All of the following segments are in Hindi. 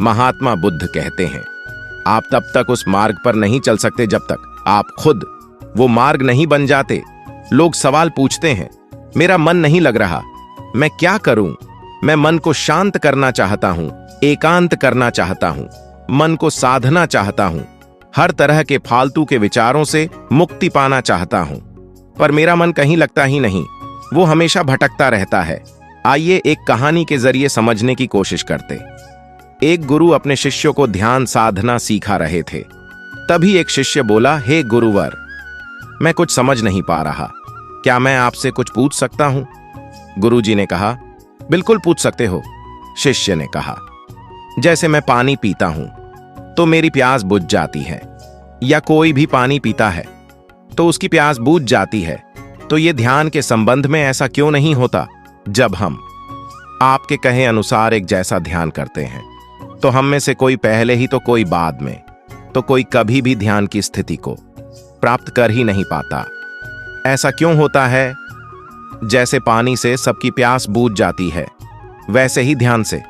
महात्मा बुद्ध कहते हैं, आप तब तक उस मार्ग पर नहीं चल सकते जब तक आप खुद वो मार्ग नहीं बन जाते। लोग सवाल पूछते हैं, मेरा मन नहीं लग रहा, मैं क्या करूं? मैं मन को शांत करना चाहता हूं, एकांत करना चाहता हूं, मन को साधना चाहता हूं, हर तरह के फालतू के विचारों से मुक्ति पाना चाहता हूं, पर मेरा मन कहीं लगता ही नहीं, वो हमेशा भटकता रहता है। आइए एक कहानी के जरिए समझने की कोशिश करते। एक गुरु अपने शिष्यों को ध्यान साधना सिखा रहे थे। तभी एक शिष्य बोला, हे गुरुवर, मैं कुछ समझ नहीं पा रहा, क्या मैं आपसे कुछ पूछ सकता हूं? गुरुजी ने कहा, बिल्कुल पूछ सकते हो। शिष्य ने कहा, जैसे मैं पानी पीता हूं तो मेरी प्यास बुझ जाती है, या कोई भी पानी पीता है तो उसकी प्यास बुझ जाती है, तो ये ध्यान के संबंध में ऐसा क्यों नहीं होता? जब हम आपके कहे अनुसार एक जैसा ध्यान करते हैं तो हम में से कोई पहले ही तो कोई बाद में, तो कोई कभी भी ध्यान की स्थिति को प्राप्त कर ही नहीं पाता। ऐसा क्यों होता है? जैसे पानी से सबकी प्यास बूझ जाती है, वैसे ही ध्यान से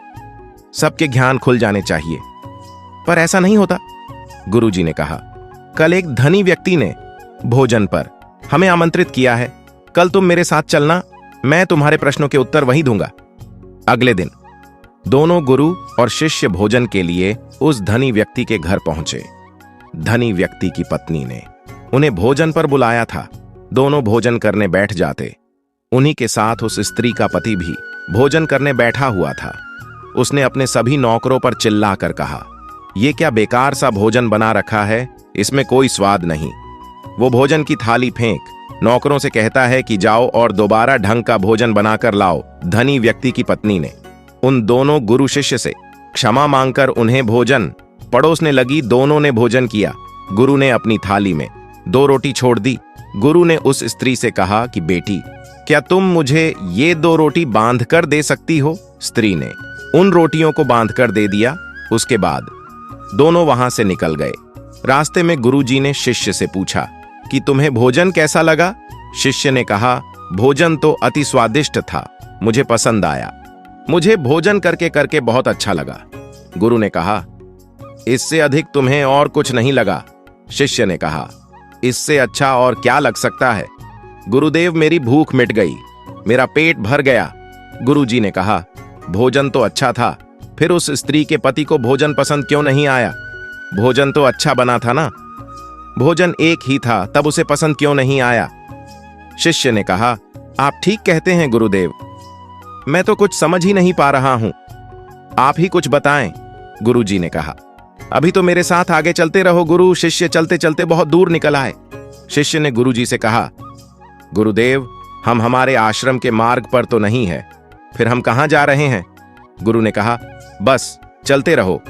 सबके ज्ञान खुल जाने चाहिए, पर ऐसा नहीं होता। गुरुजी ने कहा, कल एक धनी व्यक्ति ने भोजन पर हमें आमंत्रित किया है, कल तुम मेरे साथ चलना, मैं तुम्हारे प्रश्नों के उत्तर वहीं दूंगा। अगले दिन दोनों गुरु और शिष्य भोजन के लिए उस धनी व्यक्ति के घर पहुंचे। धनी व्यक्ति की पत्नी ने उन्हें भोजन पर बुलाया था। दोनों भोजन करने बैठ जाते। उन्हीं के साथ उस स्त्री का पति भी भोजन करने बैठा हुआ था। उसने अपने सभी नौकरों पर चिल्लाकर कहा, यह क्या बेकार सा भोजन बना रखा है, इसमें कोई स्वाद नहीं। वो भोजन की थाली फेंक नौकरों से कहता है कि जाओ और दोबारा ढंग का भोजन बनाकर लाओ। धनी व्यक्ति की पत्नी ने उन दोनों गुरु शिष्य से क्षमा मांगकर उन्हें भोजन परोसने लगी। दोनों ने भोजन किया। गुरु ने अपनी थाली में 2 रोटी छोड़ दी। गुरु ने उस स्त्री से कहा कि बेटी, क्या तुम मुझे ये 2 रोटी बांध कर दे सकती हो? स्त्री ने उन रोटियों को बांध कर दे दिया। उसके बाद दोनों वहां से निकल गए। रास्ते में गुरुजी ने शिष्य से पूछा कि तुम्हें भोजन कैसा लगा? शिष्य ने कहा, भोजन तो अति स्वादिष्ट था, मुझे पसंद आया, मुझे भोजन करके करके बहुत अच्छा लगा। गुरु ने कहा, इससे अधिक तुम्हें और कुछ नहीं लगा? शिष्य ने कहा, इससे अच्छा और क्या लग सकता है? गुरुदेव, मेरी भूख मिट गई, मेरा पेट भर गया। गुरुजी ने कहा, भोजन तो अच्छा था, फिर उस स्त्री के पति को भोजन पसंद क्यों नहीं आया? भोजन तो अच्छा बना था ना? भोजन एक ही था, तब उसे पसंद क्यों नहीं आया? शिष्य ने कहा, आप ठीक कहते हैं गुरुदेव, मैं तो कुछ समझ ही नहीं पा रहा हूं, आप ही कुछ बताएं। गुरुजी ने कहा, अभी तो मेरे साथ आगे चलते रहो गुरु। शिष्य चलते चलते बहुत दूर निकल आए। शिष्य ने गुरुजी से कहा, गुरुदेव, हम हमारे आश्रम के मार्ग पर तो नहीं है, फिर हम कहां जा रहे हैं? गुरु ने कहा, बस चलते रहो।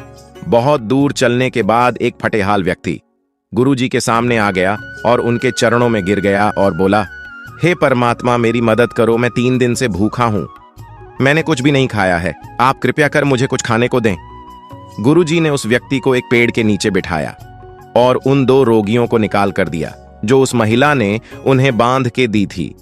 बहुत दूर चलने के बाद एक फटेहाल व्यक्ति गुरुजी के सामने आ गया और उनके चरणों में गिर गया और बोला, हे परमात्मा, मेरी मदद करो, मैं 3 दिन से भूखा हूं, मैंने कुछ भी नहीं खाया है, आप कृपया कर मुझे कुछ खाने को दें। गुरुजी ने उस व्यक्ति को एक पेड़ के नीचे बिठाया और उन 2 रोगियों को निकाल कर दिया जो उस महिला ने उन्हें बांध के दी थी।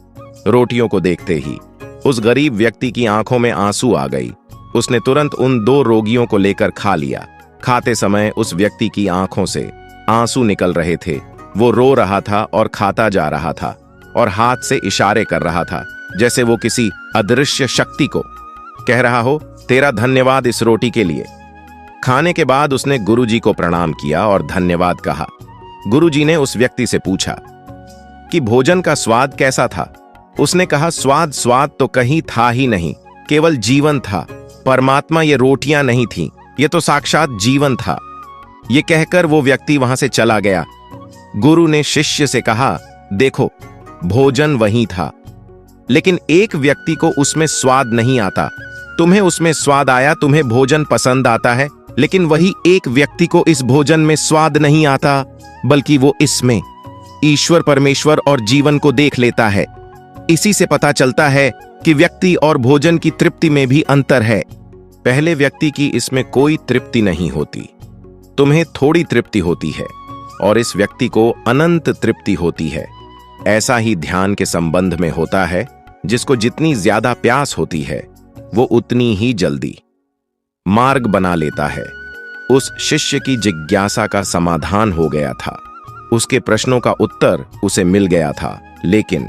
रोटियों को देखते ही उस गरीब व्यक्ति की आंखों में आंसू आ गई। उसने तुरंत उन 2 रोगियों को लेकर खा लिया। खाते समय उस व्यक्ति की आंखों से आंसू निकल रहे थे। वो रो रहा था और खाता जा रहा था और हाथ से इशारे कर रहा था, जैसे वो किसी अदृश्य शक्ति को कह रहा हो, तेरा धन्यवाद इस रोटी के लिए। खाने के बाद उसने गुरुजी को प्रणाम किया और धन्यवाद कहा। गुरुजी ने उस व्यक्ति से पूछा कि भोजन का स्वाद कैसा था? उसने कहा, स्वाद तो कहीं था ही नहीं, केवल जीवन था। परमात्मा ये रोटियां नहीं थीं, ये तो साक्षात जीवन था। ये कहकर वो व्यक्ति वहां से चला गया। गुरु ने शिष्य से कहा, देखो, भोजन वही था, लेकिन एक व्यक्ति को उसमें स्वाद नहीं आता। तुम्हें उसमें स्वाद आया, तुम्हें भोजन पसंद आता है, लेकिन वही एक व्यक्ति को इस भोजन में स्वाद नहीं आता, बल्कि वो इसमें ईश्वर, परमेश्वर और जीवन को देख लेता है। इसी से पता चलता है कि व्यक्ति और भोजन की तृप्ति में भी अंतर है। पहले व्यक्ति की इसमें कोई तृप्ति नहीं होती, तुम्हें थोड़ी तृप्ति होती है, और इस व्यक्ति को अनंत तृप्ति होती है। ऐसा ही ध्यान के संबंध में होता है। जिसको जितनी ज्यादा प्यास होती है, वो उतनी ही जल्दी मार्ग बना लेता है। उस शिष्य की जिज्ञासा का समाधान हो गया था। उसके प्रश्नों का उत्तर उसे मिल गया था, लेकिन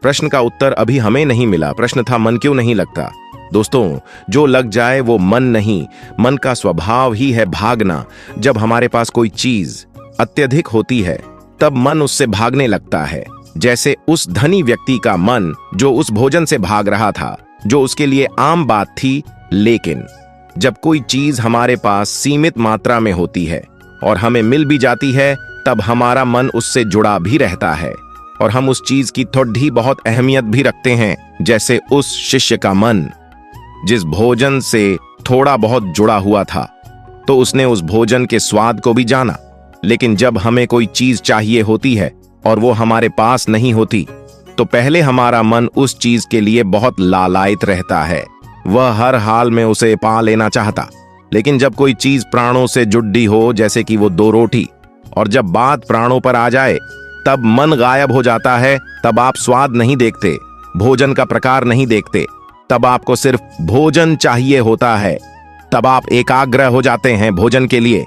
प्रश्न का उत्तर अभी हमें नहीं मिला। प्रश्न था, मन क्यों नहीं लगता? दोस्तों, जो लग जाए वो मन नहीं, मन का स्वभाव ही है भागना। जब हमारे पास कोई चीज अत्यधिक होती है तब मन उससे भागने लगता है। जैसे उस धनी व्यक्ति का मन जो उस भोजन से भाग रहा था, जो उसके लिए आम बात थी। लेकिन जब कोई चीज हमारे पास सीमित मात्रा में होती है और हमें मिल भी जाती है, तब हमारा मन उससे जुड़ा भी रहता है और हम उस चीज की थोड़ी बहुत अहमियत भी रखते हैं। जैसे उस शिष्य का मन जिस भोजन से थोड़ा बहुत जुड़ा हुआ था, तो उसने उस भोजन के स्वाद को भी जाना। लेकिन जब हमें कोई चीज चाहिए होती है और वो हमारे पास नहीं होती, तो पहले हमारा मन उस चीज के लिए बहुत लालायित रहता है। वह हर हाल में उसे पा लेना चाहता। लेकिन जब कोई चीज प्राणों से जुड़ी हो, जैसे कि वो 2 रोटी, और जब बात प्राणों पर आ जाए, तब मन गायब हो जाता है। तब आप स्वाद नहीं देखते, भोजन का प्रकार नहीं देखते, तब आपको सिर्फ भोजन चाहिए होता है। तब आप एकाग्र हो जाते हैं भोजन के लिए।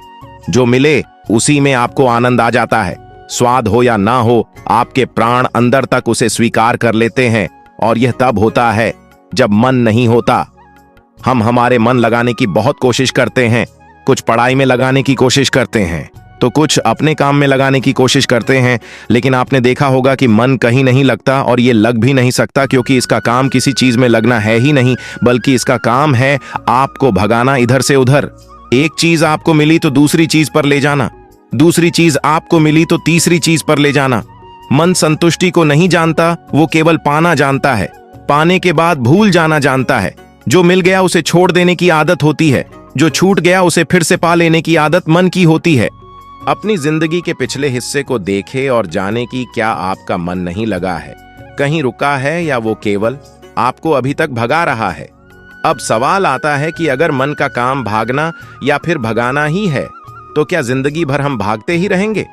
जो मिले उसी में आपको आनंद आ जाता है। स्वाद हो या ना हो, आपके प्राण अंदर तक उसे स्वीकार कर लेते हैं। और यह तब होता है जब मन नहीं होता। हम हमारे मन लगाने की बहुत कोशिश करते हैं। कुछ पढ़ाई में लगाने की कोशिश करते हैं, तो कुछ अपने काम में लगाने की कोशिश करते हैं। लेकिन आपने देखा होगा कि मन कहीं नहीं लगता, और ये लग भी नहीं सकता, क्योंकि इसका काम किसी चीज में लगना है ही नहीं, बल्कि इसका काम है आपको भगाना इधर से उधर। एक चीज आपको मिली तो दूसरी चीज पर ले जाना, दूसरी चीज आपको मिली तो तीसरी चीज पर ले जाना। मन संतुष्टि को नहीं जानता, वो केवल पाना जानता है। पाने के बाद भूल जाना जानता है। जो मिल गया उसे छोड़ देने की आदत होती है, जो छूट गया उसे फिर से पा लेने की आदत मन की होती है। अपनी जिंदगी के पिछले हिस्से को देखे और जाने कि क्या आपका मन नहीं लगा है, कहीं रुका है, या वो केवल आपको अभी तक भगा रहा है। अब सवाल आता है कि अगर मन का काम भागना या फिर भगाना ही है, तो क्या जिंदगी भर हम भागते ही रहेंगे?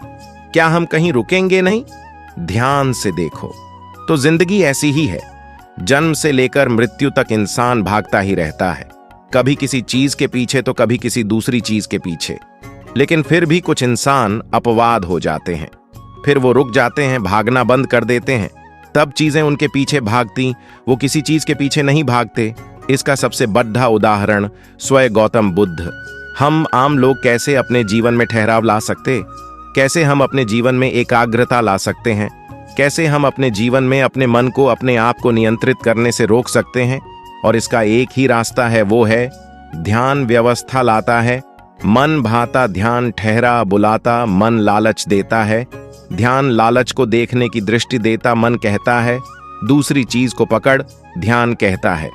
क्या हम कहीं रुकेंगे नहीं? ध्यान से देखो तो जिंदगी ऐसी ही है। जन्म से लेकर मृत्यु तक इंसान भागता ही रहता है, कभी किसी चीज के पीछे तो कभी किसी दूसरी चीज के पीछे। लेकिन फिर भी कुछ इंसान अपवाद हो जाते हैं, फिर वो रुक जाते हैं, भागना बंद कर देते हैं। तब चीजें उनके पीछे भागती, वो किसी चीज के पीछे नहीं भागते। इसका सबसे बड़ा उदाहरण स्वयं गौतम बुद्ध। हम आम लोग कैसे अपने जीवन में ठहराव ला सकते? कैसे हम अपने जीवन में एकाग्रता ला सकते हैं? कैसे हम अपने जीवन में अपने मन को, अपने आप को नियंत्रित करने से रोक सकते हैं? और इसका एक ही रास्ता है, वो है ध्यान। व्यवस्था लाता है मन, भाता ध्यान ठहरा बुलाता। मन लालच देता है, ध्यान लालच को देखने की दृष्टि देता। मन कहता है दूसरी चीज को पकड़, ध्यान कहता है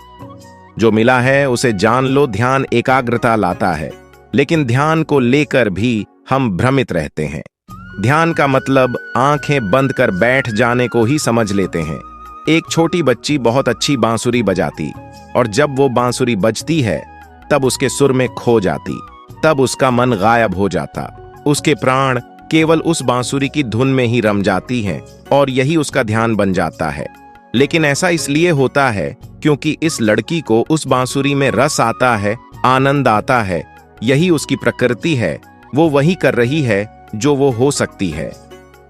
जो मिला है उसे जान लो। ध्यान एकाग्रता लाता है, लेकिन ध्यान को लेकर भी हम भ्रमित रहते हैं। ध्यान का मतलब आंखें बंद कर बैठ जाने को ही समझ लेते हैं। एक छोटी बच्ची बहुत अच्छी बांसुरी बजाती, और जब वो बांसुरी बजती है तब उसके सुर में खो जाती, तब उसका मन गायब हो जाता। उसके प्राण केवल उस बांसुरी की धुन में ही रम जाती हैं, और यही उसका ध्यान बन जाता है। लेकिन ऐसा इसलिए होता है क्योंकि इस लड़की को उस बांसुरी में रस आता है, आनंद आता है। यही उसकी प्रकृति है, वो वही कर रही है जो वो हो सकती है।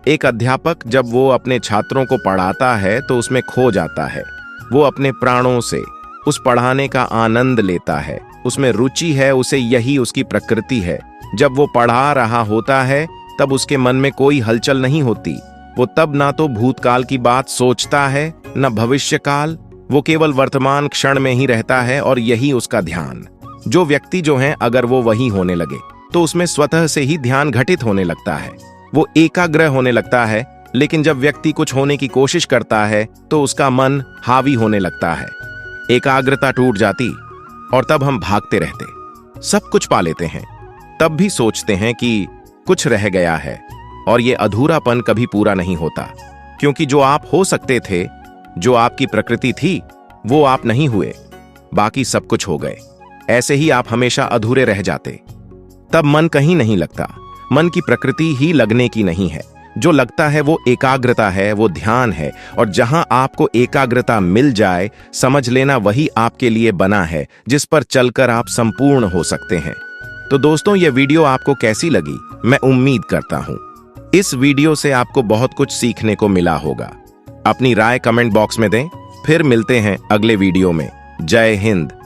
एक अध्यापक जब वो अपने छात्रों को पढ़ाता है तो उसमें खो जाता है। वो अपने प्राणों से उस पढ़ाने का आनंद लेता है, उसमें रुचि है उसे, यही उसकी प्रकृति है। जब वो पढ़ा रहा होता है तब उसके मन में कोई हलचल नहीं होती। वो तब ना तो भूतकाल की बात सोचता है न भविष्यकाल, वो केवल वर्तमान क्षण में ही रहता है, और यही उसका ध्यान। जो व्यक्ति जो है, अगर वो वही होने लगे तो उसमें स्वतः से ही ध्यान घटित होने लगता है, वो एकाग्र होने लगता है। लेकिन जब व्यक्ति कुछ होने की कोशिश करता है तो उसका मन हावी होने लगता है, एकाग्रता टूट जाती, और तब हम भागते रहते, सब कुछ पा लेते हैं, तब भी सोचते हैं कि कुछ रह गया है। और ये अधूरापन कभी पूरा नहीं होता, क्योंकि जो आप हो सकते थे, जो आपकी प्रकृति थी, वो आप नहीं हुए, बाकी सब कुछ हो गए। ऐसे ही आप हमेशा अधूरे रह जाते। तब मन कहीं नहीं लगता। मन की प्रकृति ही लगने की नहीं है। जो लगता है वो एकाग्रता है, वो ध्यान है। और जहां आपको एकाग्रता मिल जाए, समझ लेना वही आपके लिए बना है, जिस पर चलकर आप संपूर्ण हो सकते हैं। तो दोस्तों, ये वीडियो आपको कैसी लगी मैं उम्मीद करता हूं इस वीडियो से आपको बहुत कुछ सीखने को मिला होगा। अपनी राय कमेंट बॉक्स में दें। फिर मिलते हैं अगले वीडियो में। जय हिंद।